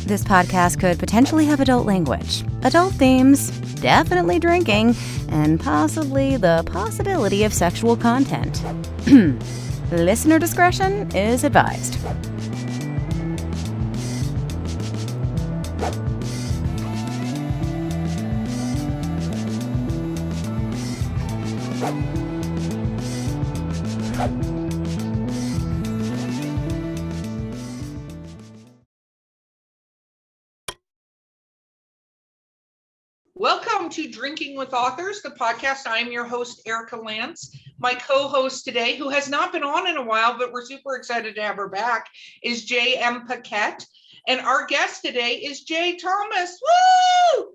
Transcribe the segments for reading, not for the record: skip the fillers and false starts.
This podcast could potentially have adult language, adult themes, definitely drinking, and possibly the possibility of sexual content. Listener discretion is advised. Welcome to Drinking with Authors, the podcast. I'm your host, Erica Lance. My co-host today, who has not been on in a while, but we're super excited to have her back, is J.M. Paquette. And our guest today is Jay Thomas. Woo!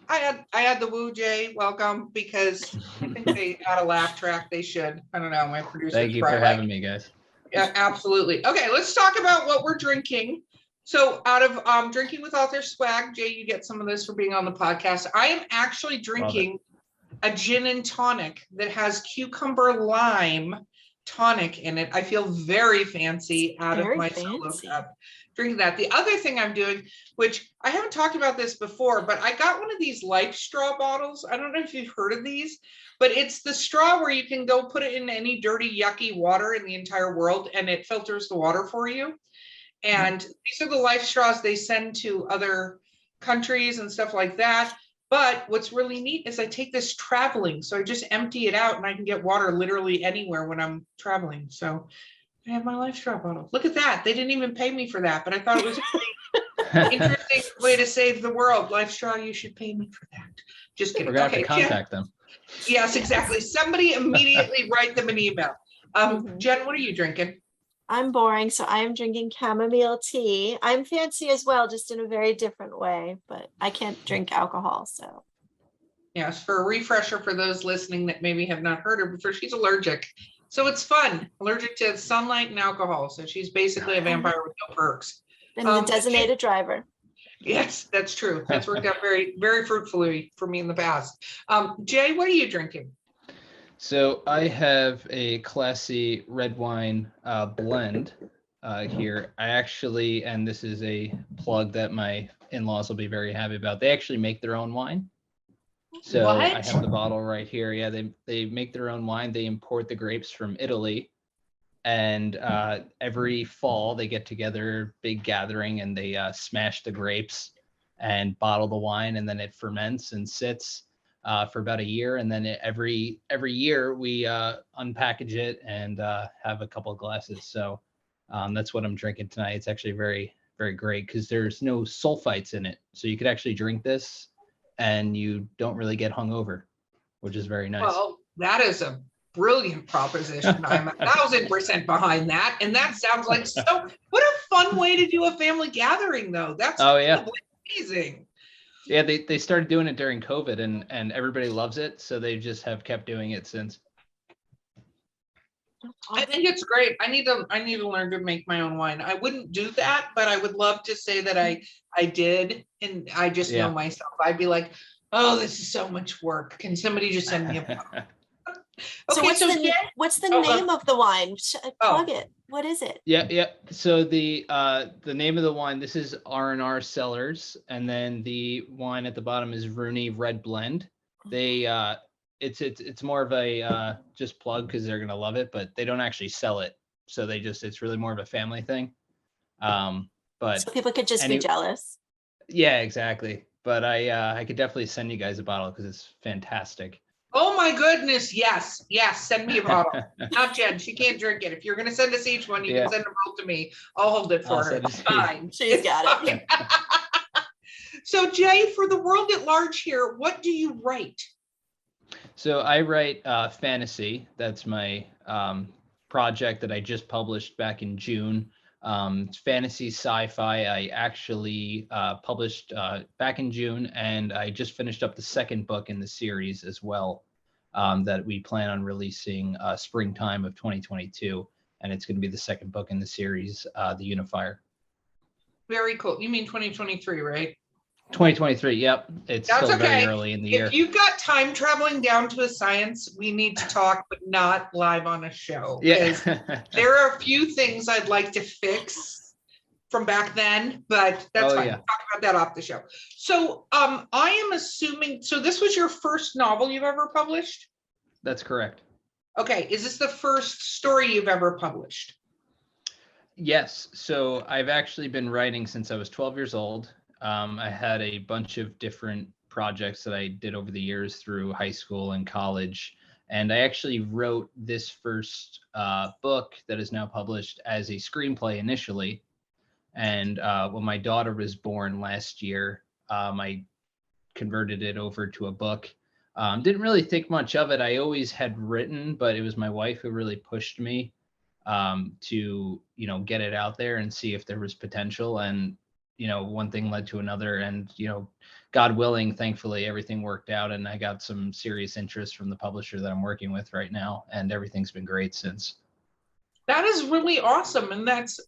I had the woo, Jay. Welcome, because I think they had a laugh track. They should. I don't know. My producer. Thank you for having me, guys. Yeah, absolutely. Okay, let's talk about what we're drinking. So out of Drinking with Authors swag, Jay, you get some of this for being on the podcast. I am actually drinking a gin and tonic that has cucumber lime tonic in it. I feel very fancy out of my solo cup drinking that. The other thing I'm doing, which I haven't talked about this before, but I got one of these Life straw bottles. I don't know if you've heard of these, but it's the straw where you can go put it in any dirty, yucky water in the entire world, and it filters the water for you. And these are the Life straws they send to other countries and stuff like that. But what's really neat is I take this traveling. So I just empty it out and I can get water literally anywhere when I'm traveling. So I have my Life straw bottle. Look at that. They didn't even pay me for that, but I thought it was a pretty interesting way to save the world. Life straw, you should pay me for that. Just kidding. We're going to have to contact them. Yes, exactly. Somebody immediately write them an email. Jen, what are you drinking? I'm boring, so I am drinking chamomile tea. I'm fancy as well, just in a very different way, but I can't drink alcohol, so. Yes, for a refresher for those listening that maybe have not heard her before, she's allergic. So it's fun, allergic to sunlight and alcohol. So she's basically a vampire with no perks. And a designated driver. Yes, that's true. That's worked out very, very fruitfully for me in the past. Jay, what are you drinking? So I have a classy red wine blend here. I actually, and this is a plug that my in-laws will be very happy about. They actually make their own wine. So What? I have the bottle right here. Yeah, they make their own wine. They import the grapes from Italy. And every fall they get together, big gathering, and they smash the grapes and bottle the wine, and then it ferments and sits for about a year, and then every year we unpackage it and have a couple of glasses. So that's what I'm drinking tonight. It's actually very, very great because there's no sulfites in it, so you could actually drink this and you don't really get hungover, which is very nice. Well, that is a brilliant proposition. I'm 1,000% behind that, and that sounds like what a fun way to do a family gathering, though. That's amazing. Yeah, they started doing it during COVID, and everybody loves it, so they just have kept doing it since. I think it's great. I need to learn to make my own wine. I wouldn't do that, but I would love to say that I did, and I just know myself. I'd be like, oh, this is so much work. Can somebody just send me a bottle? Okay, so what's the name of the wine? Plug it. What is it? Yeah. So the name of the wine, this is R&R Cellars, and then the wine at the bottom is Rooney Red Blend. They it's more of a just plug because they're gonna love it, but they don't actually sell it. So it's really more of a family thing. But so people could just be jealous. Yeah, exactly. But I could definitely send you guys a bottle because it's fantastic. Oh my goodness, yes, send me a bottle. Not Jen, she can't drink it. If you're going to send us each one, you can send them both to me. I'll hold it for her. It's fine. She's got it. So Jay, for the world at large here, what do you write? So I write fantasy. That's my project that I just published back in June. It's fantasy sci-fi. I actually published back in June, and I just finished up the second book in the series as well, that we plan on releasing springtime of 2022. And it's going to be the second book in the series, the Unifier. Very cool. You mean 2023, right? 2023. Yep. It's That's still okay. very early in the year. If you've got time traveling down to a science, we need to talk, but not live on a show. Yeah. There are a few things I'd like to fix from back then, but that's Oh, fine. yeah. We'll talk about that off the show. So I am assuming, so this was your first novel you've ever published? That's correct. Okay, is this the first story you've ever published? Yes. So I've actually been writing since I was 12 years old. I had a bunch of different projects that I did over the years through high school and college. And I actually wrote this first book that is now published as a screenplay initially. And when my daughter was born last year, I converted it over to a book. Didn't really think much of it. I always had written, but it was my wife who really pushed me to, get it out there and see if there was potential. And, one thing led to another. And, God willing, thankfully, everything worked out. And I got some serious interest from the publisher that I'm working with right now. And everything's been great since. That is really awesome. And that's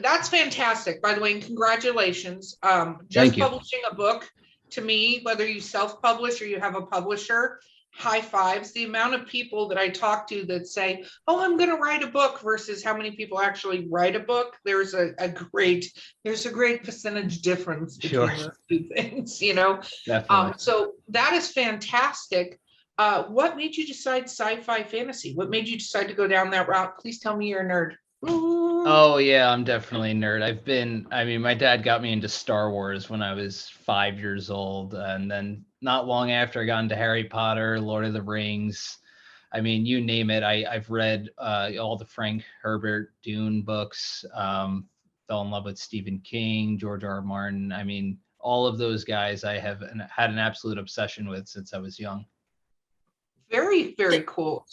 that's fantastic, by the way, and congratulations. Thank you. Publishing a book, to me, whether you self-publish or you have a publisher, high fives. The amount of people that I talk to that say, oh, I'm going to write a book versus how many people actually write a book. There's a great percentage difference between Sure. those two things, Definitely. So that is fantastic. What made you decide sci-fi fantasy? What made you decide to go down that route? Please tell me you're a nerd. Oh yeah, I'm definitely a nerd. My dad got me into Star Wars when I was 5 years old. And then not long after I got into Harry Potter, Lord of the Rings. You name it. I've read all the Frank Herbert Dune books, fell in love with Stephen King, George R. R. Martin. All of those guys I have had an absolute obsession with since I was young. Very, very cool.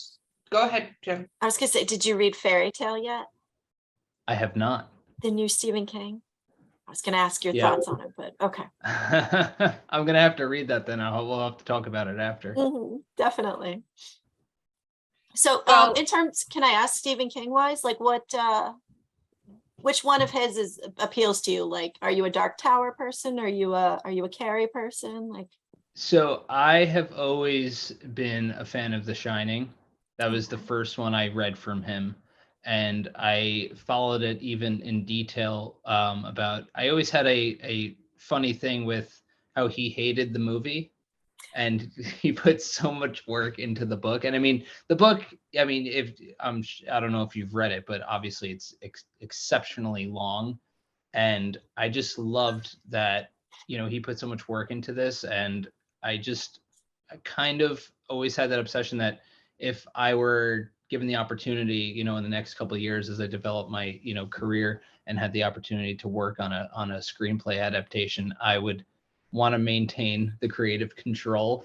Go ahead, Jen. I was gonna say, did you read Fairy Tale yet? I have not. The new Stephen King? I was gonna ask your Yeah. thoughts on it, but okay. I'm gonna have to read that then. We'll have to talk about it after. Definitely. So Well- in terms, can I ask Stephen King wise, like which one of his appeals to you? Like, are you a Dark Tower person? Are you a Carrie person? Like, So I have always been a fan of The Shining. That was the first one I read from him. And I followed it even in detail I always had a funny thing with how he hated the movie. And he put so much work into the book. And the book, I don't know if you've read it, but obviously it's exceptionally long. And I just loved that, he put so much work into this. And I kind of always had that obsession that if I were given the opportunity, in the next couple of years as I develop my, career and had the opportunity to work on a screenplay adaptation, I would want to maintain the creative control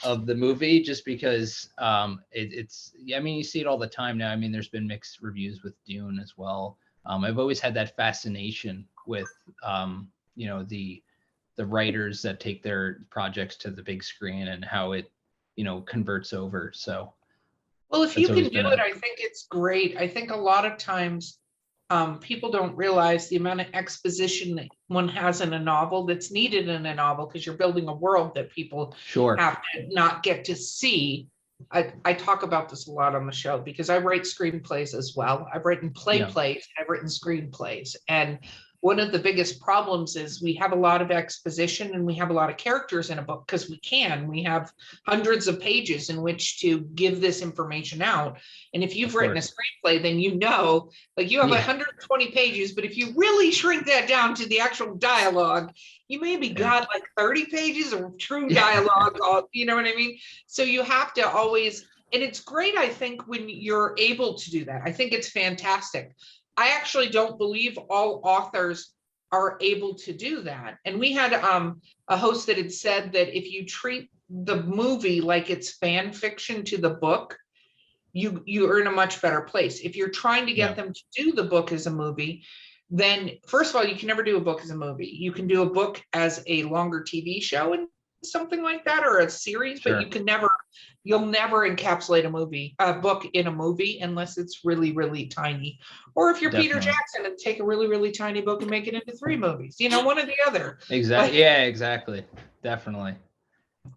of the movie just because you see it all the time now. There's been mixed reviews with Dune as well. I've always had that fascination with, the writers that take their projects to the big screen and how it, converts over. So. Well, if you can do it, I think it's great. I think a lot of times people don't realize the amount of exposition that one has in a novel that's needed in a novel because you're building a world that people have to not get to see. I talk about this a lot on the show because I write screenplays as well. I've written plays, I've written screenplays. And one of the biggest problems is we have a lot of exposition and we have a lot of characters in a book because we have hundreds of pages in which to give this information out. And if you've written a screenplay, then you have 120 pages, but if you really shrink that down to the actual dialogue, you maybe got like 30 pages of true dialogue, you know what I mean? So you have to always, and it's great, I think, when you're able to do that. I think it's fantastic. I actually don't believe all authors are able to do that. And we had a host that had said that if you treat the movie like it's fan fiction to the book, you are in a much better place. If you're trying to get them to do the book as a movie, then first of all, you can never do a book as a movie. You can do a book as a longer TV show and something like that, or a series, but you'll never encapsulate a book in a movie unless it's really, really tiny. Or if you're Peter Jackson and take a really, really tiny book and make it into 3 movies, one or the other. Exactly. Exactly. Definitely.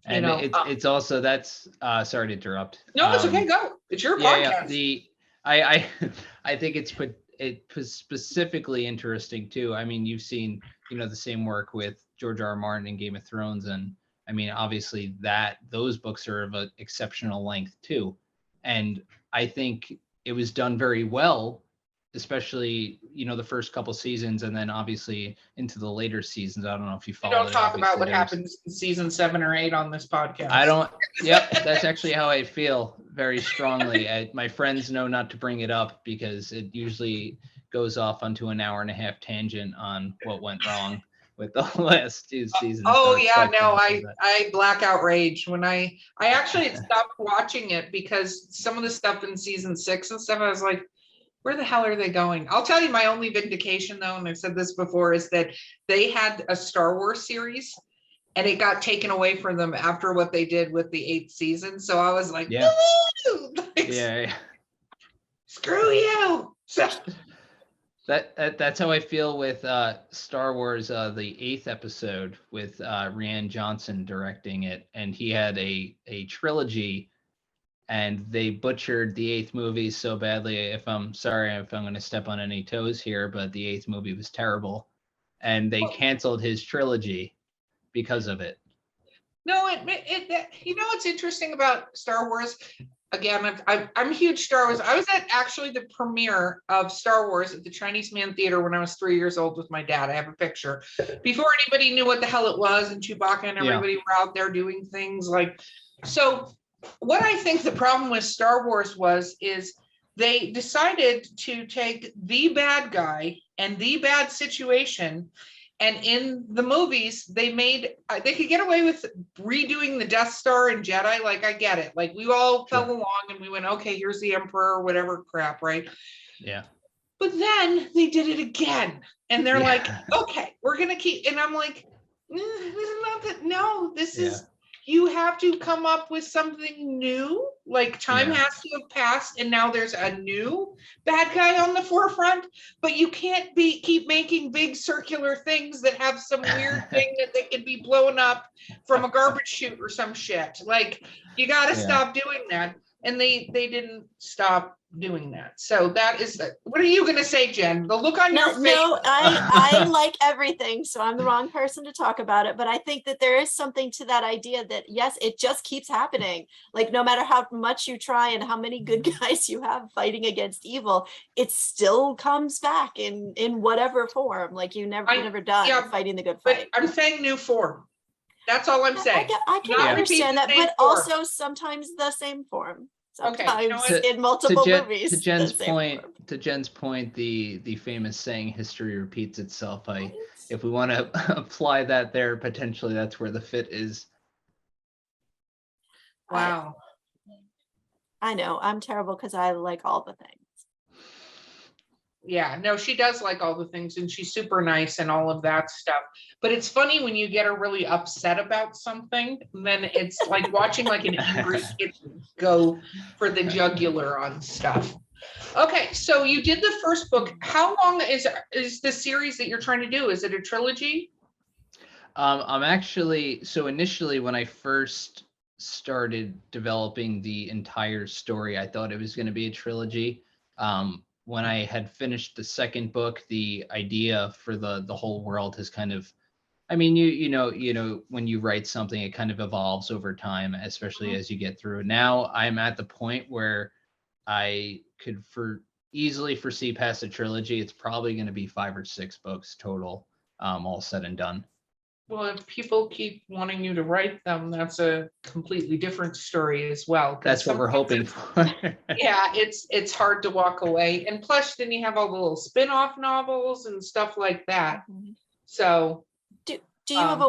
And it's also that's sorry to interrupt. No, it's okay. Go. It's your podcast. I think it's put it was specifically interesting too. I mean, you've seen, the same work with George R. R. Martin and Game of Thrones, and I mean, obviously those books are of an exceptional length too. And I think it was done very well, especially, the first couple seasons, and then obviously into the later seasons. I don't know if you We followed don't it. talk about Obviously, what happens in season 7 or 8 on this podcast. I don't. Yep, that's actually how I feel very strongly. My friends know not to bring it up because it usually goes off onto an hour and a half tangent on what went wrong with the last 2 seasons. Oh so yeah, no, I blackout rage when I actually had stopped watching it because some of the stuff in season 6 and stuff, I was like, where the hell are they going? I'll tell you my only vindication though, and I've said this before, is that they had a Star Wars series and it got taken away from them after what they did with the 8th season. So I was like, yeah, like, yeah. Screw you. So, That's how I feel with Star Wars, the 8th episode with Rian Johnson directing it, and he had a trilogy, and they butchered the 8th movie so badly. If I'm going to step on any toes here, but the 8th movie was terrible, and they canceled his trilogy because of it. No, what's interesting about Star Wars? Again, I'm a huge Star Wars. I was at actually the premiere of Star Wars at the Chinese Man Theater when I was 3 years old with my dad. I have a picture. Before anybody knew what the hell it was, and Chewbacca and everybody were out there doing things like. So what I think the problem with Star Wars is they decided to take the bad guy and the bad situation, and in the movies they could get away with redoing the Death Star and Jedi. Like, I get it, like we all fell along and we went, okay, here's the Emperor or whatever crap, right? Yeah. But then they did it again and they're like, okay, we're gonna keep, and I'm like, this is not that. No, this is, you have to come up with something new. Like, time has to have passed and now there's a new bad guy on the forefront, but you can't keep making big circular things that have some weird thing that they could be blown up from a garbage chute or some shit. Like, you got to stop doing that. And they didn't stop doing that. So that is what are you going to say, Jen? The look on your face. No, I like everything, so I'm the wrong person to talk about it. But I think that there is something to that idea that, yes, it just keeps happening. Like, no matter how much you try and how many good guys you have fighting against evil, it still comes back in whatever form. Like, you're never done fighting the good fight. But I'm saying new form. That's all I'm saying. I can understand that, but also sometimes the same form. Sometimes in multiple movies. To Jen's point, the famous saying "history repeats itself." If we want to apply that there, potentially that's where the fit is. Wow. I know I'm terrible because I like all the things. Yeah, no, she does like all the things and she's super nice and all of that stuff. But it's funny when you get her really upset about something, then it's like watching like an angry kid go for the jugular on stuff. Okay, so you did the first book. How long is the series that you're trying to do? Is it a trilogy? I'm actually, so initially when I first started developing the entire story, I thought it was going to be a trilogy. When I had finished the second book, the idea for the whole world has kind of, I mean, you know, when you write something, it kind of evolves over time, especially as you get through. Now I'm at the point where I could easily foresee past a trilogy. It's probably going to be 5 or 6 books total, all said and done. Well, if people keep wanting you to write them, that's a completely different story as well. That's what we're hoping for. Yeah, it's hard to walk away. And plus, then you have all the little spin-off novels and stuff like that. So do you have a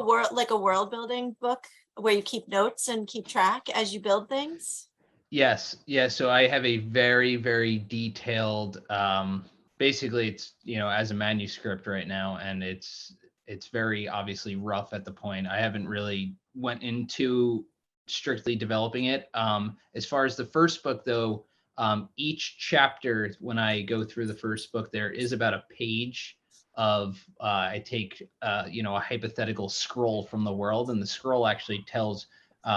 world building book where you keep notes and keep track as you build things? Yes. Yeah. So I have a very, very detailed, basically it's, as a manuscript right now, and it's very obviously rough at the point. I haven't really went into strictly developing it. As far as the first book though, each chapter, when I go through the first book, there is about a page of, I take, a hypothetical scroll from the world, and the scroll actually tells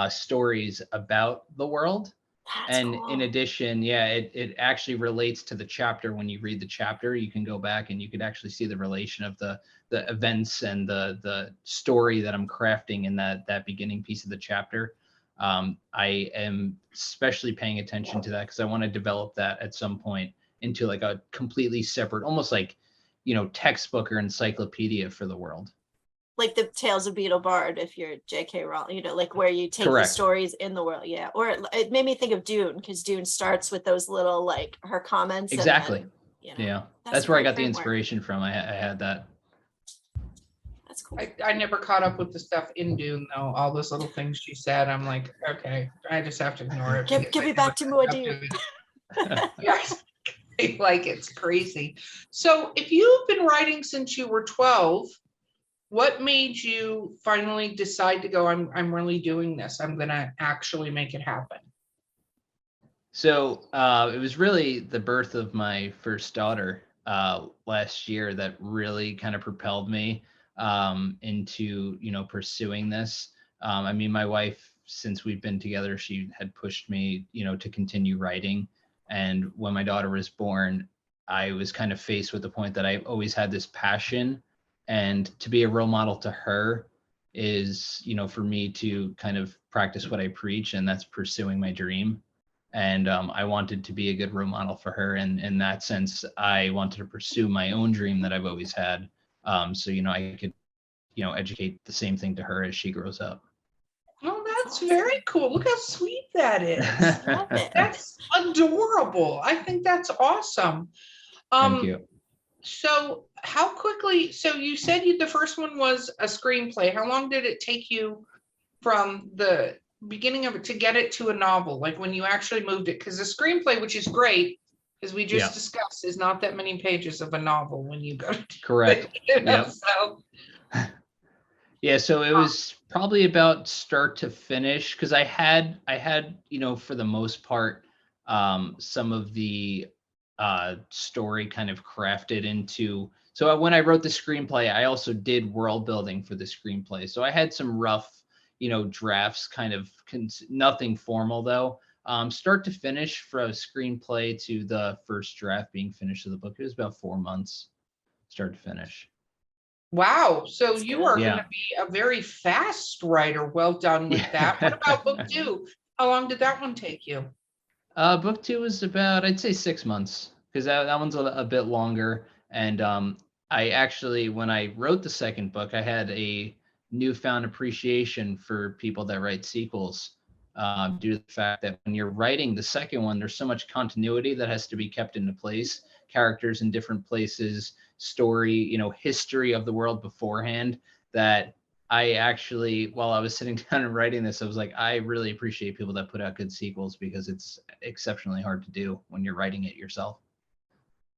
stories about the world. That's And cool. in addition, yeah, it actually relates to the chapter. When you read the chapter, you can go back and you could actually see the relation of the events and the story that I'm crafting in that beginning piece of the chapter. I am especially paying attention to that because I want to develop that at some point into like a completely separate, almost like, textbook or encyclopedia for the world. Like the Tales of Beetle Bard, if you're J.K. Rowling, like where you take the Correct. stories in the world. Yeah. Or it made me think of Dune, because Dune starts with those little, like, her comments. Exactly. And then, Yeah. That's That's a where I great got the framework. inspiration from. I had that. That's cool. I never caught up with the stuff in Dune though. All those little things she said, I'm like, okay, I just have to ignore it. Give because I me know back what to I'm more up Dune. to. Yes, like it's crazy. So if you've been writing since you were 12, what made you finally decide to go, I'm really doing this. I'm gonna actually make it happen. So it was really the birth of my first daughter last year that really kind of propelled me into pursuing this. I mean, my wife, since we've been together, she had pushed me to continue writing. And when my daughter was born, I was kind of faced with the point that I've always had this passion, and to be a role model to her is for me to kind of practice what I preach, and that's pursuing my dream. And I wanted to be a good role model for her, and in that sense I wanted to pursue my own dream that I've always had, so I could educate the same thing to her as she grows up. Oh, that's awesome. very cool. Look how sweet that is. Love it. That's adorable. I think that's awesome. Thank you. So how quickly, so you said the first one was a screenplay. How long did it take you from the beginning of it to get it to a novel? Like when you actually moved it, because the screenplay, which is great, as we just discussed, is not that many pages of a novel when you go to Correct. Yep. So Yeah, so it was probably about start to finish, because I had for the most part some of the story kind of crafted into. So when I wrote the screenplay, I also did world building for the screenplay. So I had some rough drafts, kind of nothing formal though. Start to finish, from a screenplay to the first draft being finished of the book, it was about 4 months, start to finish. wow. So That's you good. are going Yeah. to be a very fast writer. Well done with that. What about book 2? How long did that one take you? Book 2 was about, I'd say, 6 months, because that one's a bit longer. And I actually, when I wrote the second book, I had a newfound appreciation for people that write sequels, due to the fact that when you're writing the second one, there's so much continuity that has to be kept into place, characters in different places, story, history of the world beforehand, that I actually, while I was sitting down and writing this, I was like, I really appreciate people that put out good sequels, because it's exceptionally hard to do when you're writing it yourself.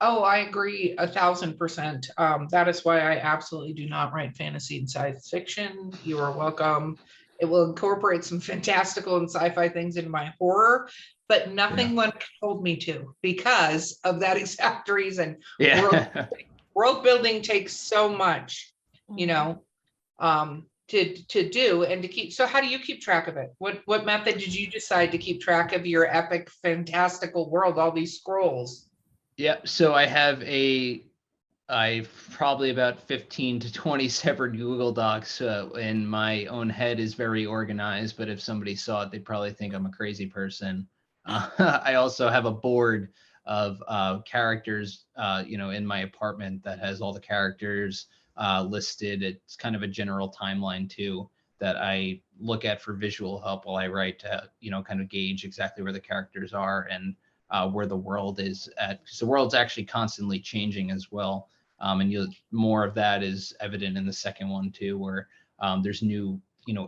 Oh, I agree 1,000%. That is why I absolutely do not write fantasy and science fiction. You are welcome. It will incorporate some fantastical and sci-fi things into my horror, but nothing one told me to, because of that exact reason. Yeah. World building takes so much, to do and to keep. So how do you keep track of it? What method did you decide to keep track of your epic, fantastical world, all these scrolls? Yep. So I've probably about 15 to 20 separate Google Docs, and my own head is very organized, but if somebody saw it, they'd probably think I'm a crazy person. I also have a board of characters, in my apartment, that has all the characters listed. It's kind of a general timeline too, that I look at for visual help while I write, to, kind of gauge exactly where the characters are, and where the world is at, because the world's actually constantly changing as well. And more of that is evident in the second one too, where there's new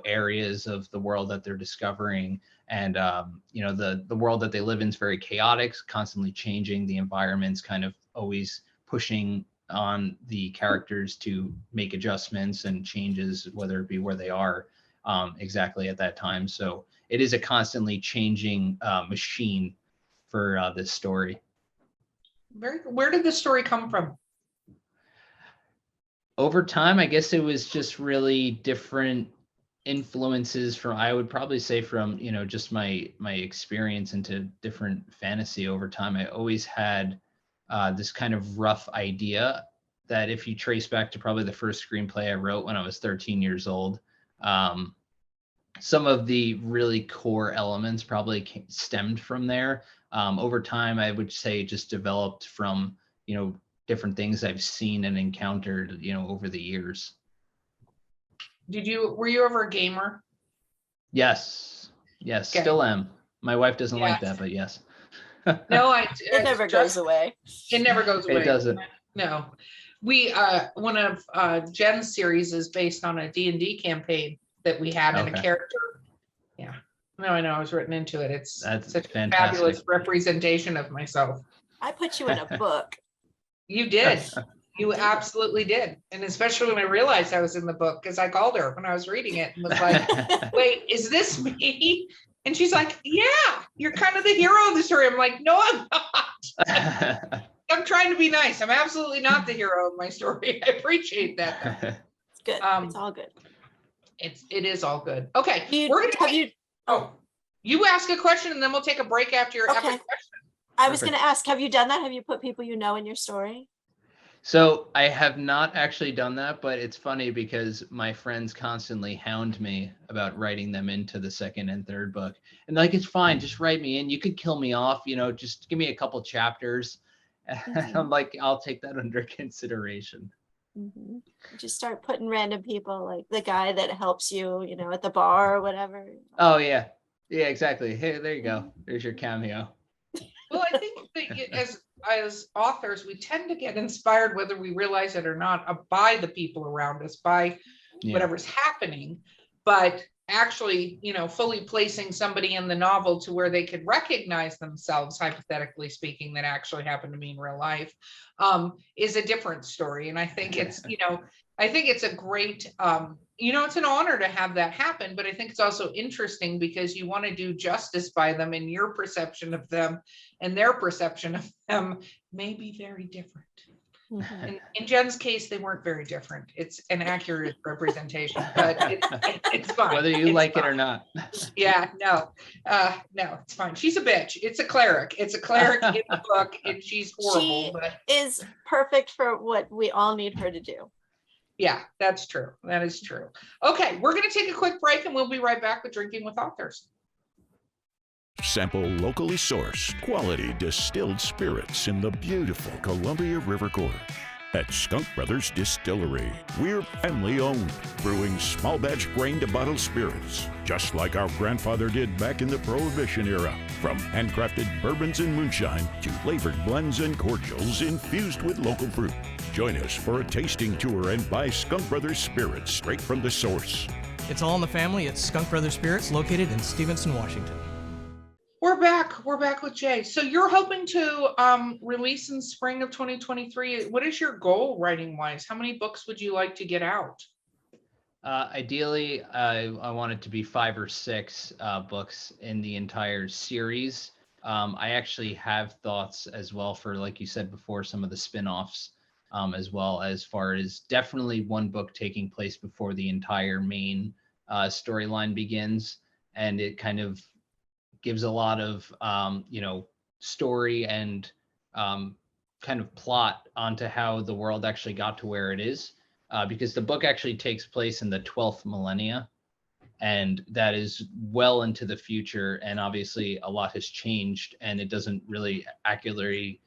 areas of the world that they're discovering, and the world that they live in is very chaotic, constantly changing. The environment's kind of always pushing on the characters to make adjustments and changes, whether it be where they are exactly at that time. So it is a constantly changing machine for this story. Where did this story come from? Over time, I guess it was just really different influences from, I would probably say from, just my experience into different fantasy over time. I always had this kind of rough idea that if you trace back to probably the first screenplay I wrote when I was 13 years old, some of the really core elements probably stemmed from there. Over time, I would say just developed from, different things I've seen and encountered, over the years. Were you ever a gamer? Yes. Okay. Still am. My wife doesn't like Yes. that, but yes. No, It never goes away. It never goes away. It doesn't. No. We one of Jen's series is based on a D&D campaign that we had in a character. Yeah. No, I know, I was written into it. That's such a fabulous representation of myself. I put you in a book. You did. You absolutely did. And especially when I realized I was in the book, because I called her when I was reading it and was like, wait, is this me? And she's like, yeah, you're kind of the hero of the story. I'm like, no, I'm not. I'm trying to be nice. I'm absolutely not the hero of my story. I appreciate that, though. It's good. It's all good. It is all good. Okay. You ask a question and then we'll take a break after your epic question. I was going to ask, have you done that? Have you put people you know in your story? So I have not actually done that, but it's funny because my friends constantly hound me about writing them into the second and third book. And like, it's fine, just write me in. You could kill me off, just give me a couple chapters. And I'm like, I'll take that under consideration. Mm-hmm. Just start putting random people, like the guy that helps you, at the bar or whatever. Oh, yeah. Yeah, exactly. Hey, there you go. There's your cameo. Well, I think that as authors, we tend to get inspired, whether we realize it or not, by the people around us, by whatever's happening. But actually, fully placing somebody in the novel to where they could recognize themselves, hypothetically speaking, that actually happened to me in real life, is a different story. And I think it's, I think it's a great, it's an honor to have that happen, but I think it's also interesting because you want to do justice by them, and your perception of them and their perception of them may be very different. Mm-hmm. In Jen's case, they weren't very different. It's an accurate representation, but it's fine. Whether you like it or not. Yeah, no, it's fine. She's a bitch. It's a cleric. It's a cleric in the book, and she's horrible. She is perfect for what we all need her to do. Yeah, that's true. That is true. Okay, we're going to take a quick break and we'll be right back with Drinking with Authors. Sample locally sourced, quality distilled spirits in the beautiful Columbia River Gorge. At Skunk Brothers Distillery, we're family owned, brewing small batch grain to bottle spirits, just like our grandfather did back in the Prohibition era. From handcrafted bourbons and moonshine to flavored blends and cordials infused with local fruit. Join us for a tasting tour and buy Skunk Brothers Spirits straight from the source. It's all in the family at Skunk Brothers Spirits, located in Stevenson, Washington. We're back with Jay. So you're hoping to release in spring of 2023. What is your goal writing wise? How many books would you like to get out? Ideally, I want it to be 5 or 6 books in the entire series. I actually have thoughts as well for, like you said before, some of the spin-offs, as well, as far as definitely one book taking place before the entire main storyline begins. And it kind of gives a lot of, story and kind of plot onto how the world actually got to where it is. Because the book actually takes place in the 12th millennia, and that is well into the future. And obviously a lot has changed, and it doesn't really accurately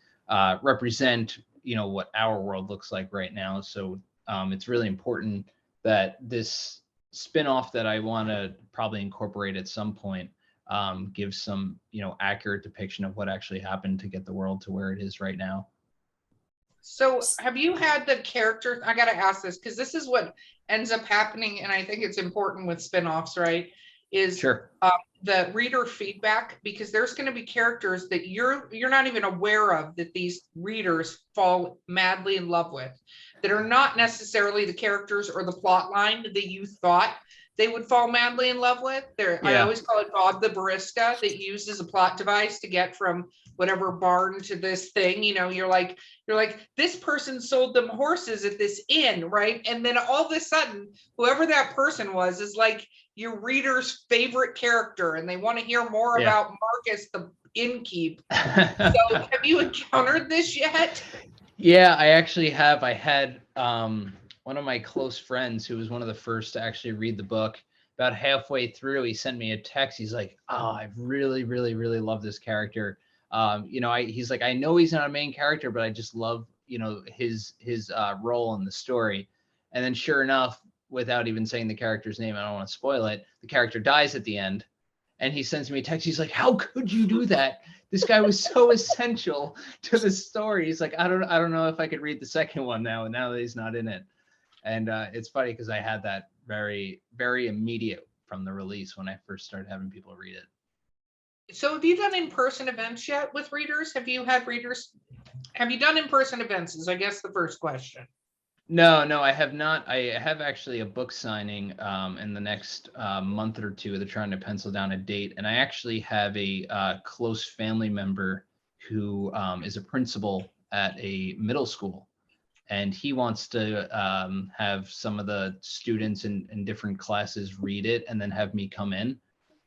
represent, what our world looks like right now. So it's really important that this spin-off that I want to probably incorporate at some point gives some, accurate depiction of what actually happened to get the world to where it is right now. So have you had the character, I got to ask this because this is what ends up happening, and I think it's important with spin-offs, right? Is Sure. The reader feedback, because there's going to be characters that you're not even aware of that these readers fall madly in love with, that are not necessarily the characters or the plot line that you thought they would fall madly in love with. I always call it Bob the barista that used as a plot device to get from whatever barn to this thing. You're like, this person sold them horses at this inn, right? And then all of a sudden, whoever that person was is like your reader's favorite character, and they want to hear more about Marcus the innkeep. So have you encountered this yet? Yeah, I actually have. I had one of my close friends who was one of the first to actually read the book. About halfway through, he sent me a text. He's like, "Oh, I really, really, really love this character." He's like, "I know he's not a main character, but I just love, his role in the story." And then, sure enough, without even saying the character's name, I don't want to spoil it, the character dies at the end. And he sends me a text. He's like, "How could you do that? This guy was so essential to the story." He's like, I don't know if I could read the second one now that he's not in it." And it's funny because I had that very, very immediate from the release when I first started having people read it. So have you done in-person events yet with readers? Have you done in-person events is I guess the first question. No, I have not. I have actually a book signing in the next month or two. They're trying to pencil down a date. And I actually have a close family member who is a principal at a middle school. And he wants to have some of the students in different classes read it and then have me come in.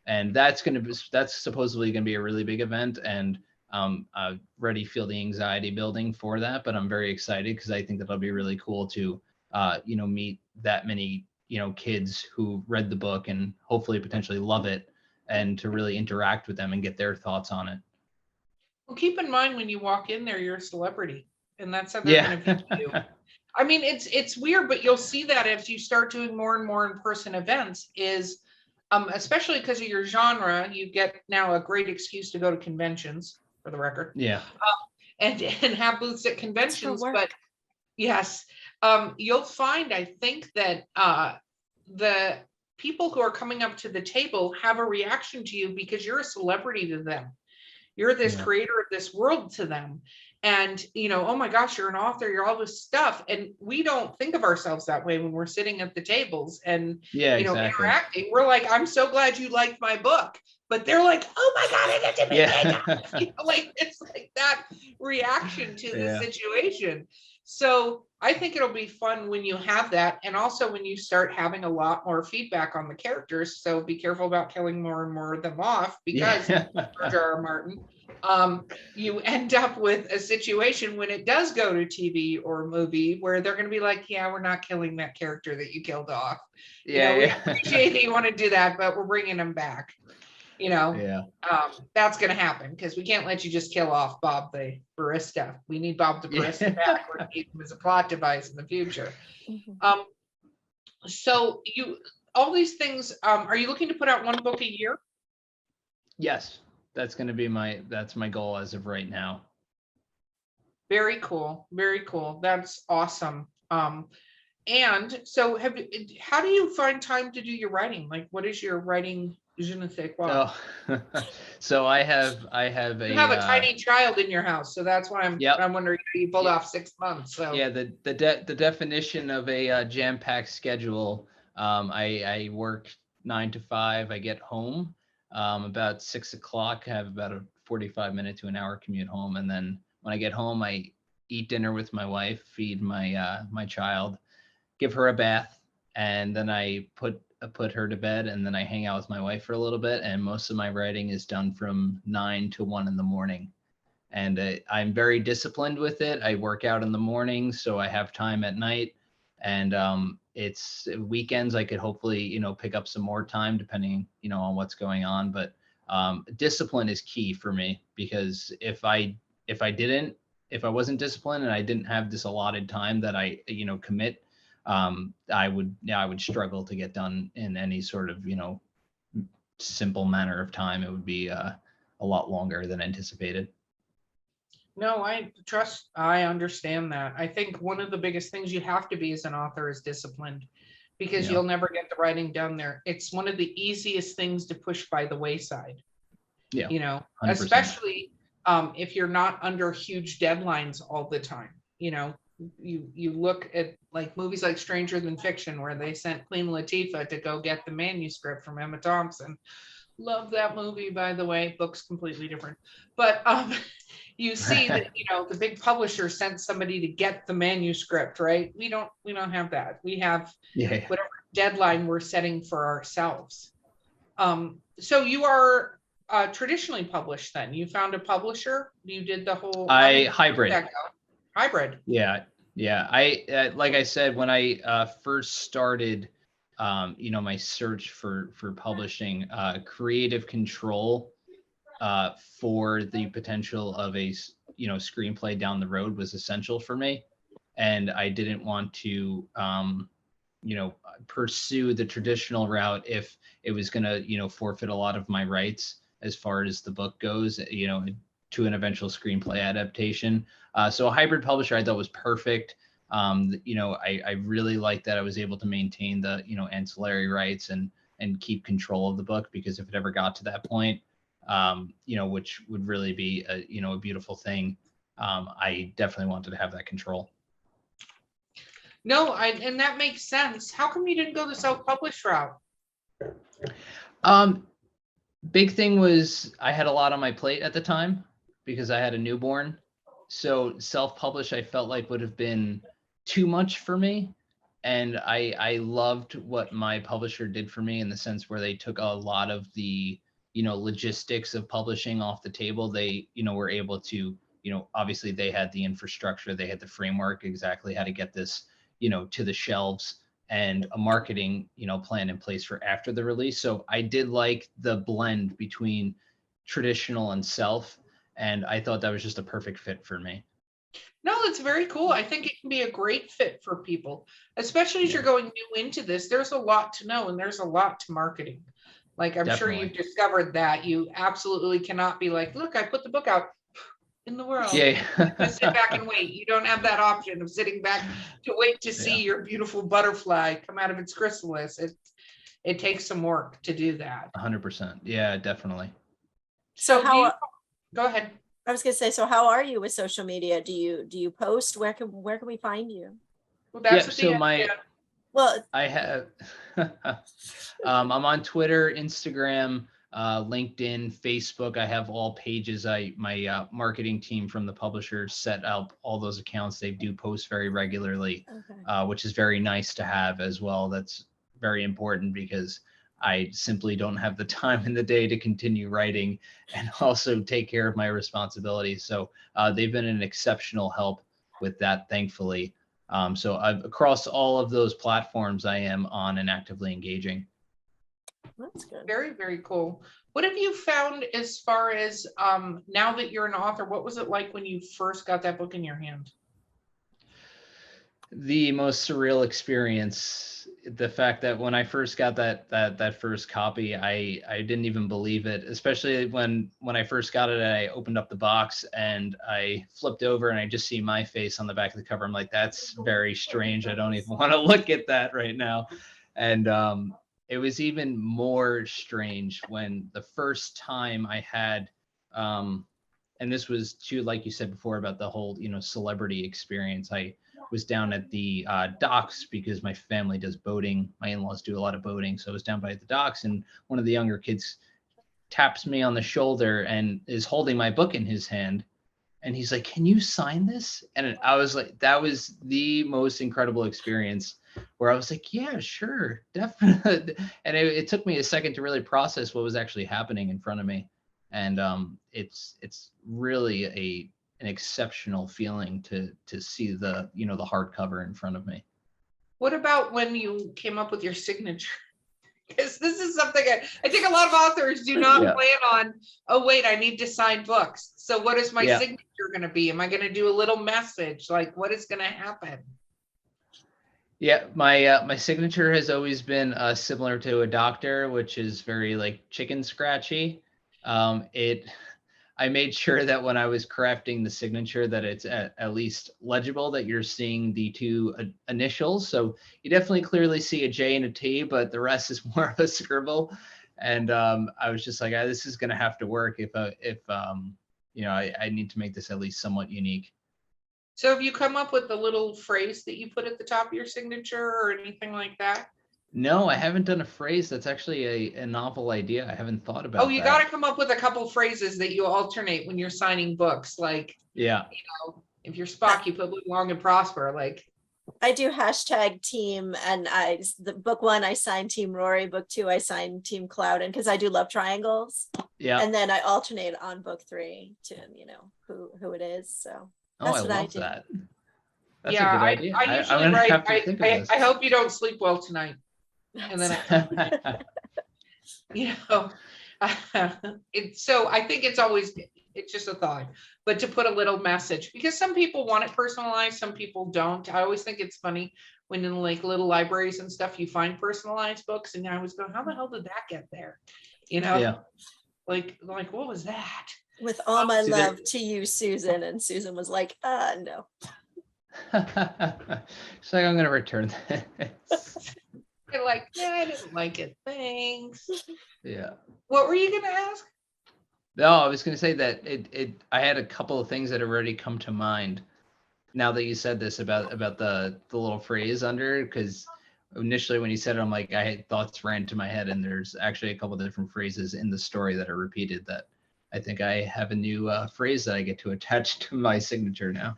And that's supposedly going to be a really big event. And I already feel the anxiety building for that, but I'm very excited because I think that'll be really cool to, meet that many, kids who read the book and hopefully potentially love it, and to really interact with them and get their thoughts on it. Well, keep in mind when you walk in there, you're a celebrity, and that's how they're going to view you. I mean, it's weird, but you'll see that as you start doing more and more in-person events is, especially because of your genre, you get now a great excuse to go to conventions, for the record. Yeah. And have booths at conventions. But yes, you'll find, I think that the people who are coming up to the table have a reaction to you because you're a celebrity to them. You're this creator of this world to them. And, oh my gosh, you're an author, you're all this stuff. And we don't think of ourselves that way when we're sitting at the tables and, interacting. We're like, "I'm so glad you liked my book." But they're like, "Oh my God, I get to meet it's like that reaction to the situation. So I think it'll be fun when you have that. And also when you start having a lot more feedback on the characters. So be careful about killing more and more of them off because George R. Martin, you end up with a situation when it does go to TV or movie where they're going to be like, "Yeah, we're not killing that character that you killed off. We appreciate that you want to do that, but we're bringing him back." That's going to happen because we can't let you just kill off Bob the barista. We need Bob the barista back. We need him as a plot device in the future. So all these things, are you looking to put out one book a year? Yes, that's going to be that's my goal as of right now. Very cool. Very cool. That's awesome. And so how do you find time to do your writing? Like, what is your writing? Je ne sais quoi. So I have you have a tiny child in your house, so that's why I'm wondering how you pulled off 6 months. So the definition of a jam-packed schedule. I work 9 to 5. I get home about 6 o'clock. I have about a 45-minute to an hour commute home, and then when I get home, I eat dinner with my wife, feed my child, give her a bath, and then I put her to bed, and then I hang out with my wife for a little bit. And most of my writing is done from 9 to 1 in the morning. And I'm very disciplined with it. I work out in the morning, so I have time at night. And it's weekends. I could hopefully, pick up some more time depending, on what's going on. But discipline is key for me, because if I wasn't disciplined and I didn't have this allotted time that I, commit, I would struggle to get done in any sort of, simple manner of time. It would be a lot longer than anticipated. No, I understand that. I think one of the biggest things you have to be as an author is disciplined, because you'll never get the writing done there. It's one of the easiest things to push by the wayside. 100%. Especially if you're not under huge deadlines all the time. You look at like movies like Stranger Than Fiction, where they sent Queen Latifah to go get the manuscript from Emma Thompson. Love that movie, by the way. Book's completely different, but you see that the big publisher sent somebody to get the manuscript, right? We don't have that. We have Yeah. whatever deadline we're setting for ourselves. So you are traditionally published. Then you found a publisher. You did the whole hybrid. Hybrid. Yeah. I like I said, when I first started, my search for publishing, creative control for the potential of a screenplay down the road was essential for me, and I didn't want to pursue the traditional route if it was going to forfeit a lot of my rights as far as the book goes, to an eventual screenplay adaptation. So a hybrid publisher I thought was perfect. I really liked that I was able to maintain the ancillary rights and keep control of the book, because if it ever got to that point, which would really be a beautiful thing, I definitely wanted to have that control. No, and that makes sense. How come you didn't go the self-published route? Big thing was I had a lot on my plate at the time because I had a newborn. So self-published, I felt like would have been too much for me. And I loved what my publisher did for me in the sense where they took a lot of the, logistics of publishing off the table. They, were able to, obviously they had the infrastructure, they had the framework, exactly how to get this, to the shelves, and a marketing, plan in place for after the release. So I did like the blend between traditional and self, and I thought that was just a perfect fit for me. No, it's very cool. I think it can be a great fit for people, especially as you're going new into this. There's a lot to know, and there's a lot to marketing. Like I'm Definitely. sure you've discovered that you absolutely cannot be like, look, I put the book out in the world. Yeah. Just sit back and wait. You don't have that option of sitting back to wait to see your beautiful butterfly come out of its chrysalis. It takes some work to do that. 100%. Yeah, definitely. So how? Go ahead. I was gonna say, so how are you with social media? Do you post? Where can we find you? Well, that's I have I'm on Twitter, Instagram, LinkedIn, Facebook. I have all pages. My marketing team from the publisher set up all those accounts. They do post very regularly, which is very nice to have as well. That's very important because I simply don't have the time in the day to continue writing and also take care of my responsibilities. So they've been an exceptional help with that, thankfully. So across all of those platforms, I am on and actively engaging. That's good. Very, very cool. What have you found as far as now that you're an author? What was it like when you first got that book in your hand? The most surreal experience. The fact that when I first got that first copy, I didn't even believe it. Especially when I first got it, I opened up the box and I flipped over and I just see my face on the back of the cover. I'm like, that's very strange. I don't even want to look at that right now. And it was even more strange when the first time I had, and this was too, like you said before about the whole celebrity experience. I was down at the docks because my family does boating. My in-laws do a lot of boating. So I was down by the docks and one of the younger kids taps me on the shoulder and is holding my book in his hand. And he's like, can you sign this? And I was like, that was the most incredible experience where I was like, yeah, sure, definitely. And it took me a second to really process what was actually happening in front of me. And it's really an exceptional feeling to see the the hardcover in front of me. What about when you came up with your signature? Because this is something I think a lot of authors do not plan on. Oh wait, I need to sign books. So what is my signature going to be? Am I going to do a little message? Like what is going to happen? Yeah, my signature has always been similar to a doctor, which is very like chicken scratchy. I made sure that when I was crafting the signature that it's at least legible, that you're seeing the two initials. So you definitely clearly see a J and a T, but the rest is more of a scribble. And I was just like, this is going to have to work if I need to make this at least somewhat unique. So have you come up with a little phrase that you put at the top of your signature or anything like that? No, I haven't done a phrase. That's actually a novel idea. I haven't thought about Oh, you that. got to come up with a couple phrases that you alternate when you're signing books. Like, Yeah. if you're Spock, you put live long and prosper. Like, I do hashtag team, and the book 1 I signed Team Rory, book 2 I signed Team Cloud, and because I do love triangles. Yeah. And then I alternate on book 3 to who it is. So that's what I love do. that. That's yeah, a good idea. I usually I'm gonna write. have to think of this. I hope you don't sleep well tonight. And then so I think it's just a thought, but to put a little message, because some people want it personalized, some people don't. I always think it's funny when in like little libraries and stuff, you find personalized books, and I always go, how the hell did that get there? Yeah. Like what was that? With all my love to you, Susan. And Susan was like, no. She's like, I'm gonna return this. You're like, yeah, I didn't like it. Thanks. Yeah. What were you gonna ask? No, I was gonna say that I had a couple of things that have already come to mind now that you said this about the little phrase under, because initially when you said it, I'm like, I had thoughts ran to my head, and there's actually a couple of different phrases in the story that are repeated that I think I have a new phrase that I get to attach to my signature now.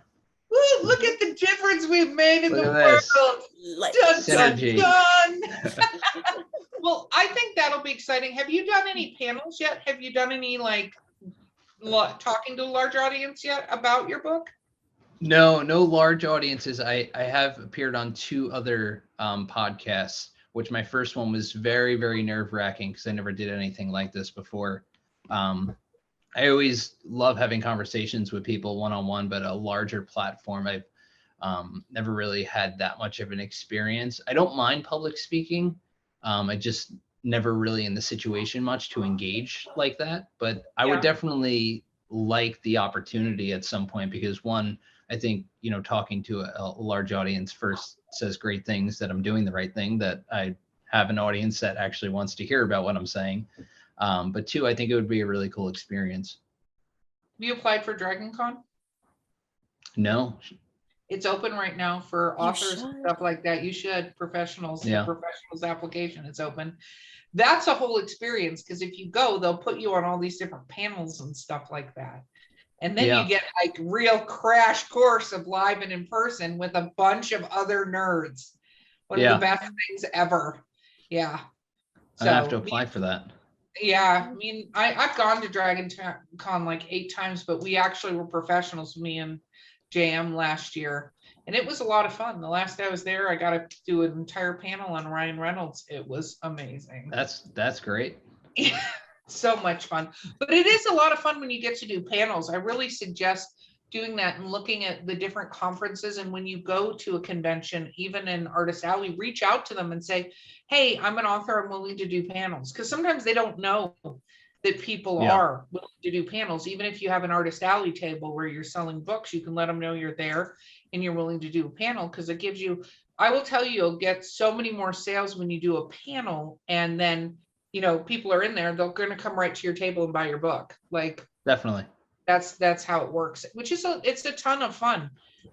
Woo, look at the difference we've made in Look the at this. world. Like Dun, Synergy. dun, dun. Well, I think that'll be exciting. Have you done any panels yet? Have you done any like talking to a large audience yet about your book? No large audiences. I have appeared on 2 other podcasts, which my first one was very, very nerve-wracking because I never did anything like this before. I always love having conversations with people one-on-one, but a larger platform, I've never really had that much of an experience. I don't mind public speaking. I just never really in the situation much to engage like that, but I would definitely like the opportunity at some point, because one, I think, talking to a large audience first says great things that I'm doing the right thing, that I have an audience that actually wants to hear about what I'm saying. But 2, I think it would be a really cool experience. Have you applied for Dragon Con? No. It's open right now for authors and stuff like that. You should. Professionals. Yeah. The professionals application is open. That's a whole experience, because if you go, they'll put you on all these different panels and stuff like that. And then you get like real crash course of live and in person with a bunch of other nerds. One of the best things ever. Yeah. So I have to apply for that. Yeah, I mean, I've gone to Dragon Con like 8 times, but we actually were professionals, me and JM, last year, and it was a lot of fun. The last day I was there, I got to do an entire panel on Ryan Reynolds. It was amazing. That's great. So much fun. But it is a lot of fun when you get to do panels. I really suggest doing that and looking at the different conferences. And when you go to a convention, even in Artist Alley, reach out to them and say, hey, I'm an author, I'm willing to do panels. Because sometimes they don't know that people are willing to do panels. Even if you have an Artist Alley table where you're selling books, you can let them know you're there and you're willing to do a panel, because it gives you, I will tell you, you'll get so many more sales when you do a panel. And then, people are in there, they're going to come right to your table and buy your book. Like, definitely. That's how it works, which is it's a ton of fun,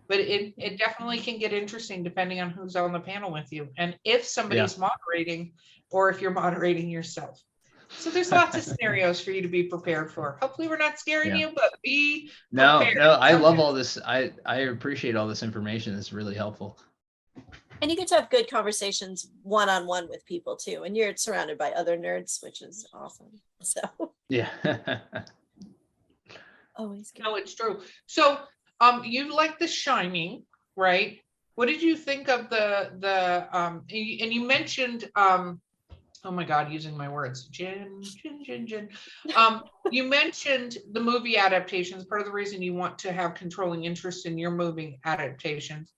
but it definitely can get interesting depending on who's on the panel with you and if somebody's moderating or if you're moderating yourself. So there's lots of scenarios for you to be prepared for. Hopefully we're not scaring you, but be prepared. No, I love all this. I appreciate all this information. It's really helpful. And you get to have good conversations one-on-one with people too, and you're surrounded by other nerds, which is awesome. So yeah. always good. No, it's true. So you like The Shining, right? What did you think of the and you mentioned oh my God, using my words, Jen. You mentioned the movie adaptations. Part of the reason you want to have controlling interest in your movie adaptations,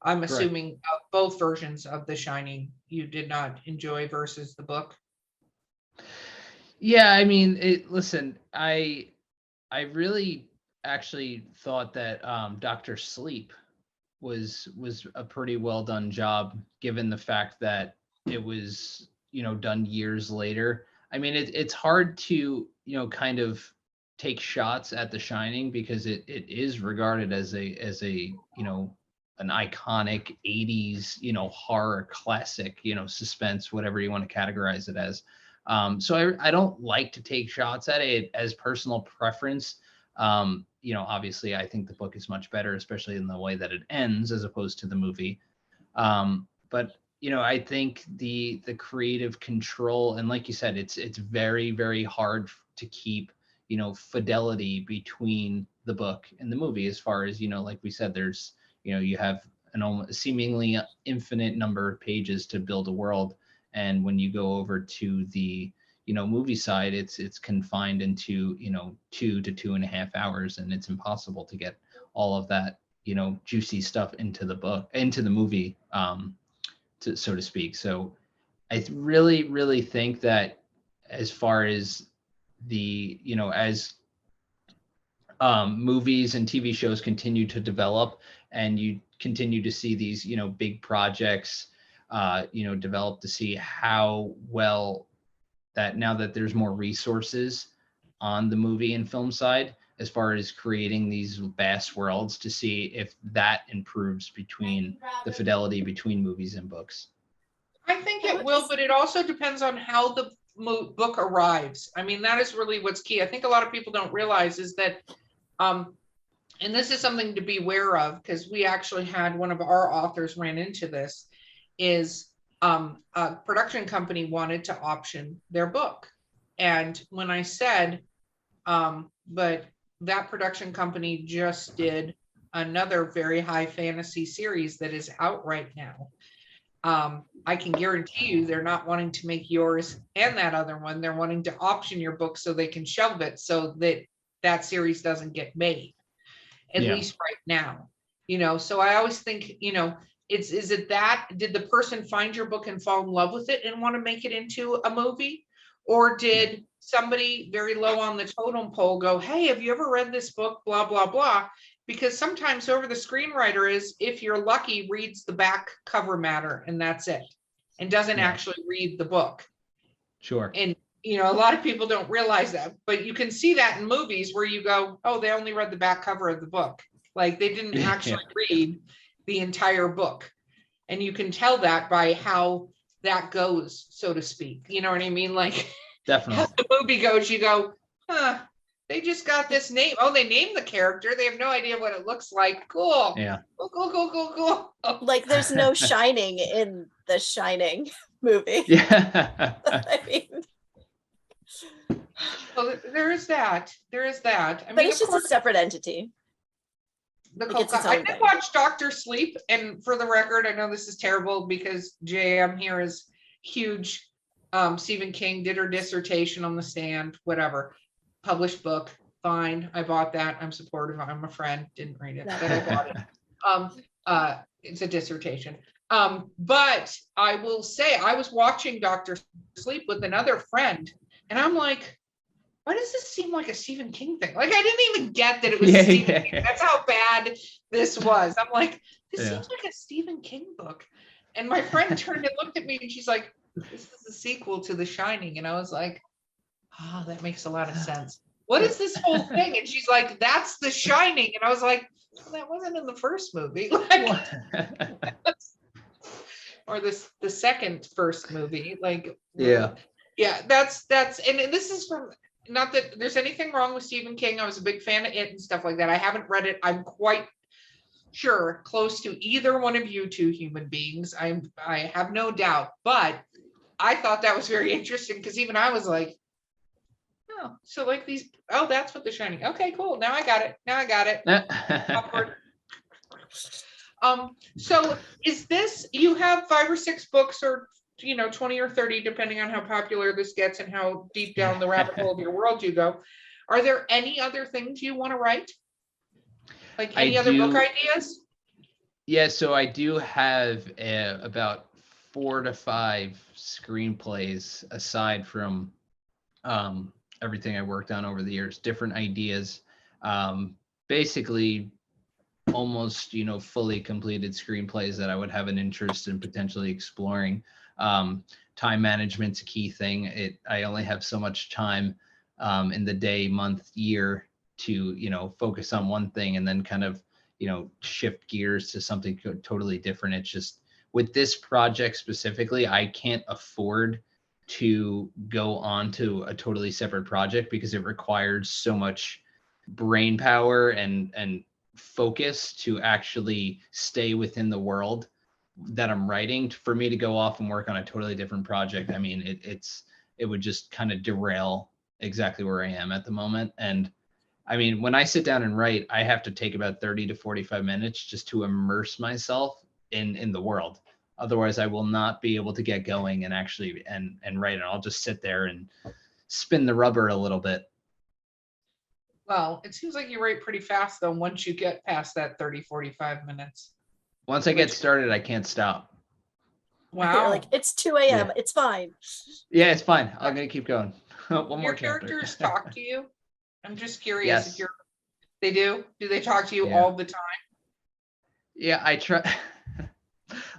I'm assuming both versions of The Shining you did not enjoy versus the book. Yeah, I mean, listen, I really actually thought that Dr. Sleep was a pretty well done job, given the fact that it was, done years later. I mean, it's hard to, kind of take shots at The Shining because it is regarded as a an iconic 80s horror classic, suspense, whatever you want to categorize it as. So I don't like to take shots at it as personal preference. Obviously I think the book is much better, especially in the way that it ends as opposed to the movie. But I think the creative control, and like you said, it's very, very hard to keep, fidelity between the book and the movie, as far as, like we said, there's, you have an almost seemingly infinite number of pages to build a world. And when you go over to the, movie side, it's confined into, 2 to 2.5 hours, and it's impossible to get all of that, juicy stuff into the movie, so to speak. So I really, really think that as far as the, as movies and TV shows continue to develop, and you continue to see these, big projects, develop, to see how well that, now that there's more resources on the movie and film side, as far as creating these vast worlds, to see if that improves between the fidelity between movies and books. I think it will, but it also depends on how the book arrives. I mean, that is really what's key. I think a lot of people don't realize is that, and this is something to be aware of, because we actually had one of our authors ran into this, is a production company wanted to option their book. And when I said, but that production company just did another very high fantasy series that is out right now. I can guarantee you they're not wanting to make yours and that other one. They're wanting to option your book so they can shelve it so that that series doesn't get made, at least right now. So I always think, is it that, did the person find your book and fall in love with it and want to make it into a movie? Or did somebody very low on the totem pole go, hey, have you ever read this book, blah, blah, blah? Because sometimes whoever the screenwriter is, if you're lucky, reads the back cover matter and that's it, and doesn't actually read the book. Sure. And, a lot of people don't realize that, but you can see that in movies where you go, oh, they only read the back cover of the book. Like they didn't actually read the entire book. And you can tell that by how that goes, so to speak. You know what I mean? Like, definitely. how the movie goes, you go, they just got this name. Oh, they named the character. They have no idea what it looks like. Cool. Yeah. Cool. Like there's no Shining in the Shining movie. Yeah. I mean, well, there is that. I but it's just a separate entity. I did watch Dr. Sleep, and for the record, I know this is terrible because JM here is huge. Stephen King did her dissertation on The Stand, whatever. Published book, fine. I bought that. I'm supportive. I'm a friend. Didn't read it, but I bought it. It's a dissertation. But I will say I was watching Dr. Sleep with another friend, and I'm like, why does this seem like a Stephen King thing? Like I didn't even get that it was Stephen King. That's how bad this was. I'm like, this seems like a Stephen King book. And my friend turned and looked at me and she's like, this is a sequel to The Shining. And I was like, that makes a lot of sense. What is this whole thing? And she's like, that's The Shining. And I was like, well, that wasn't in the first movie. Like, or the second first movie. Like, that's, and this is from, not that there's anything wrong with Stephen King. I was a big fan of it and stuff like that. I haven't read it. I'm quite sure close to either one of you two human beings. I have no doubt, but I thought that was very interesting because even I was like, oh, so like these, that's what The Shining. Okay, cool. Now I got it. Awkward. So is this, you have 5 or 6 books or 20 or 30, depending on how popular this gets and how deep down the rabbit hole of your world you go. Are there any other things you want to write? Like any other book ideas? Yeah, so I do have about 4 to 5 screenplays aside from everything I worked on over the years, different ideas, basically almost, fully completed screenplays that I would have an interest in potentially exploring. Time management's a key thing. I only have so much time in the day, month, year to, focus on one thing and then kind of, shift gears to something totally different. It's just with this project specifically, I can't afford to go on to a totally separate project because it requires so much brain power and focus to actually stay within the world that I'm writing. For me to go off and work on a totally different project, I mean, it would just kind of derail exactly where I am at the moment. And I mean, when I sit down and write, I have to take about 30 to 45 minutes just to immerse myself in the world. Otherwise, I will not be able to get going and actually and write. And I'll just sit there and spin the rubber a little bit. Well, it seems like you write pretty fast though, once you get past that 30, 45 minutes. Once I get started, I can't stop. You're Wow. like, it's 2 a.m. Yeah. It's fine. Yeah, it's fine. I'm going to keep going. One Your more chapter. characters talk to you? I'm just curious Yes. if they do? Do they talk to you Yeah. all the time? Yeah, I try.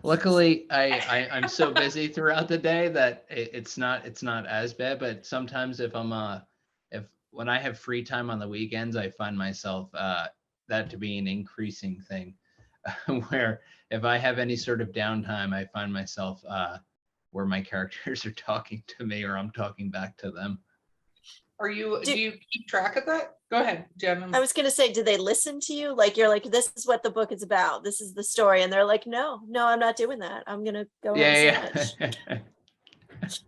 Luckily, I'm so busy throughout the day that it's not as bad. But sometimes when I have free time on the weekends, I find myself that to be an increasing thing. Where if I have any sort of downtime, I find myself where my characters are talking to me or I'm talking back to them. Do you keep track of that? Go ahead, Jen. I was going to say, do they listen to you? Like, you're like, this is what the book is about. This is the story. And they're like, no, I'm not doing that. I'm going to go have a sandwich.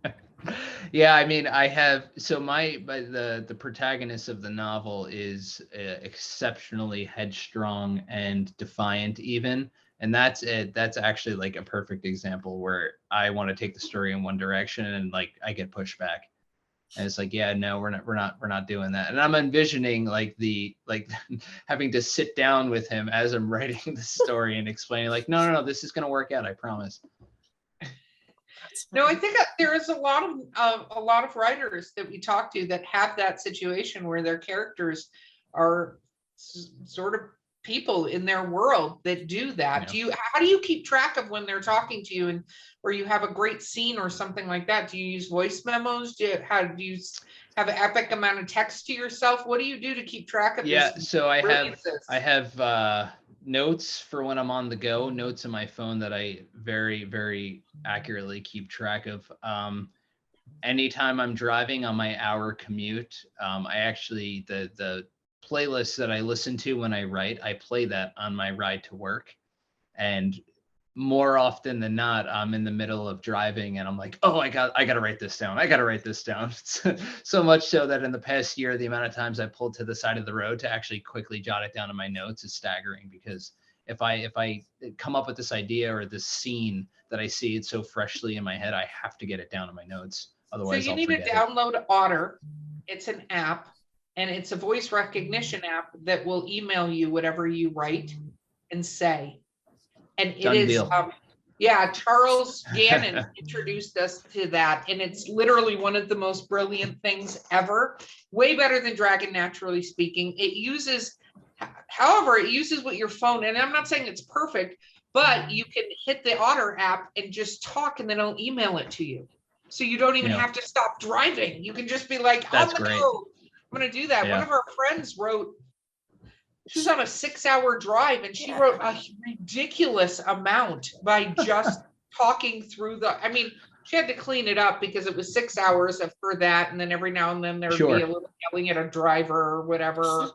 Yeah, I mean, I have, so the protagonist of the novel is exceptionally headstrong and defiant even. And that's actually like a perfect example where I want to take the story in one direction and like I get pushed back. And it's like, yeah, no, we're not doing that. And I'm envisioning like having to sit down with him as I'm writing the story and explaining like, no, this is going to work out. I promise. No, I think there is a lot of writers that we talk to that have that situation where their characters are sort of people in their world that do that. Yeah. How do you keep track of when they're talking to you and or you have a great scene or something like that? Do you use voice memos? Do you have an epic amount of text to yourself? What do you do to keep track of this? Yeah, so I have notes for when I'm on the go, notes in my phone that I very, very accurately keep track of. Anytime I'm driving on my hour commute, I actually, the playlist that I listen to when I write, I play that on my ride to work. And more often than not, I'm in the middle of driving and I'm like, oh, I got to write this down. I got to write this down. So much so that in the past year, the amount of times I pulled to the side of the road to actually quickly jot it down in my notes is staggering, because if I come up with this idea or this scene that I see it so freshly in my head, I have to get it down in my notes. Otherwise, so you I'll need to forget download Otter. It's an app, and it's a voice recognition app that will email you whatever you write and say. And it is, Charles Gannon introduced us to that, and it's literally one of the most brilliant things ever. Way better than Dragon, naturally speaking. It uses what your phone, and I'm not saying it's perfect, but you can hit the Otter app and just talk, and then it'll email it to you. So you don't even have to stop driving. You can just be like, That's on the great. go. I'm going to do that. Yeah. One of our friends wrote, she was on a 6-hour drive and she wrote a ridiculous amount by just talking through she had to clean it up because it was 6 hours for that. And then every now and then there would be a little yelling at a driver or whatever.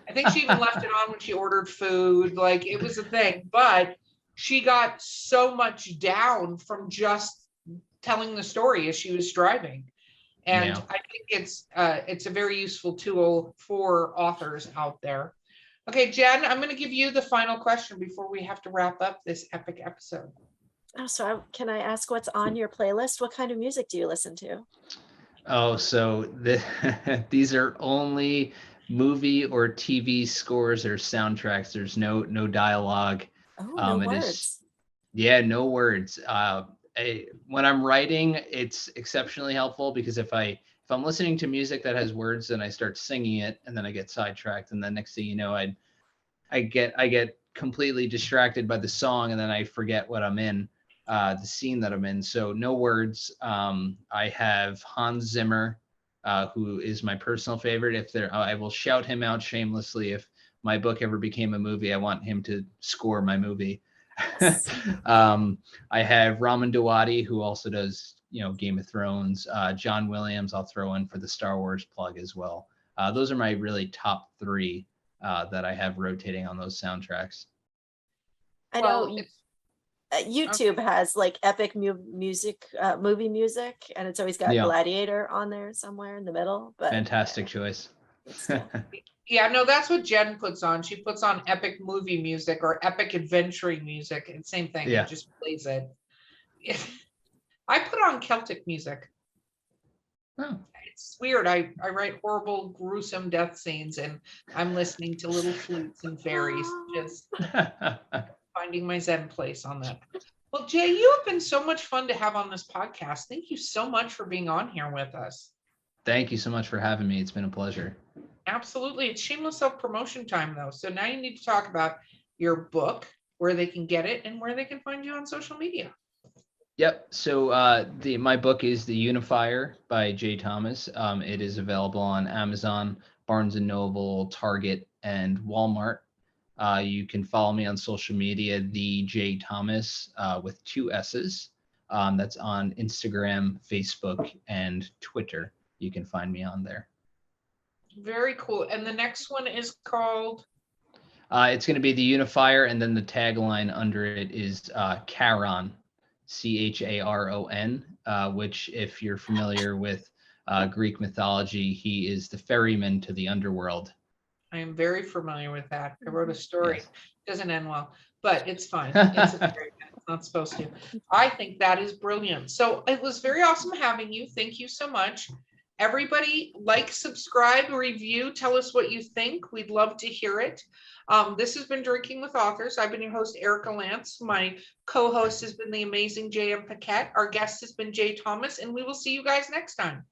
I think she even left it on when she ordered food. Like, it was a thing, but she got so much down from just telling the story as she was driving. And I think it's a very useful tool for authors out there. Okay, Jen, I'm going to give you the final question before we have to wrap up this epic episode. Oh, so can I ask what's on your playlist? What kind of music do you listen to? Oh, so these are only movie or TV scores or soundtracks. There's no dialogue. Oh, no words. No words. When I'm writing, it's exceptionally helpful because if I'm listening to music that has words, then I start singing it and then I get sidetracked, and then next thing you know, I get completely distracted by the song, and then I forget what I'm in, the scene that I'm in. So no words. I have Hans Zimmer who is my personal favorite. If there, I will shout him out shamelessly. If my book ever became a movie, I want him to score my movie. I have Raman Dawadi, who also does, Game of Thrones. John Williams, I'll throw in for the Star Wars plug as well. Those are my really top three that I have rotating on those soundtracks. I know YouTube has like epic music, movie music, and it's always got Gladiator on there somewhere in the middle. But fantastic choice. Yeah, no, that's what Jen puts on. She puts on epic movie music or epic adventuring music, and same thing. Yeah. It just plays it. I put on Celtic music. Oh. It's weird. I write horrible, gruesome death scenes, and I'm listening to little flutes and fairies, just finding my Zen place on that. Well, Jay, you have been so much fun to have on this podcast. Thank you so much for being on here with us. Thank you so much for having me. It's been a pleasure. Absolutely. It's shameless self-promotion time, though. So now you need to talk about your book, where they can get it, and where they can find you on social media. Yep. So my book is The Unifier by Jay Thomas. It is available on Amazon, Barnes & Noble, Target, and Walmart. You can follow me on social media, The Jay Thomas, with 2 S's. That's on Instagram, Facebook, and Twitter. You can find me on there. Very cool. And the next one is called? It's going to be The Unifier, and then the tagline under it is Charon, Charon, which, if you're familiar with Greek mythology, he is the ferryman to the underworld. I am very familiar with that. I wrote a story. Yes. Doesn't end well, but it's fine. It's a ferryman. It's not supposed to. I think that is brilliant. So it was very awesome having you. Thank you so much. Everybody, like, subscribe, review, tell us what you think. We'd love to hear it. This has been Drinking with Authors. I've been your host, Erica Lance. My co-host has been the amazing J.M. Paquette. Our guest has been Jay Thomas, and we will see you guys next time.